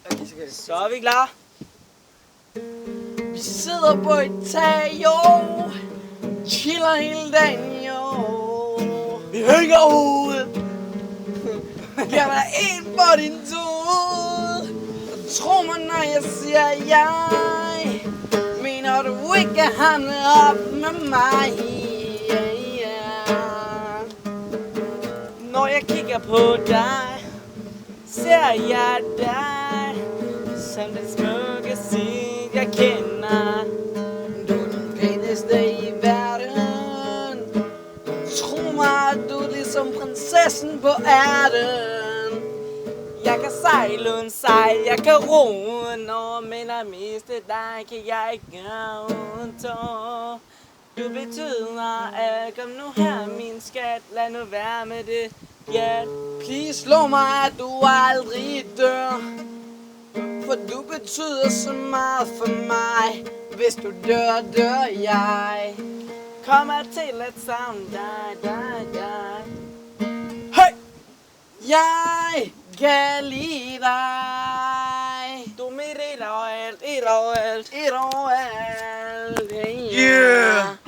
Okay, Så er vi klar. Vi sidder på et tag, jo. Chiller hele dagen, jo. Vi hænger ud. Giver dig en for din tud. Tro mig, når jeg siger jeg. Mener du ikke at handle op med mig? Når jeg kigger på dig, ser jeg dig som den smukke sind, jeg kender. Du er den pæneste i verden. Tro mig, du er ligesom prinsessen på ærten. Jeg kan sejle uden sejl, jeg kan ro uden år, men at miste dig kan jeg ikke gøre uden tår. Du betyder alt, kom nu her min skat, lad nu være med det pjat. Please lov mig, at du aldrig dør. For du betyder så meget for mig. Hvis du dør, dør jeg. Kommer til at savne dig. Hey! Jeg kan lide dig. Du er mit et og alt. Et og alt. Yeah!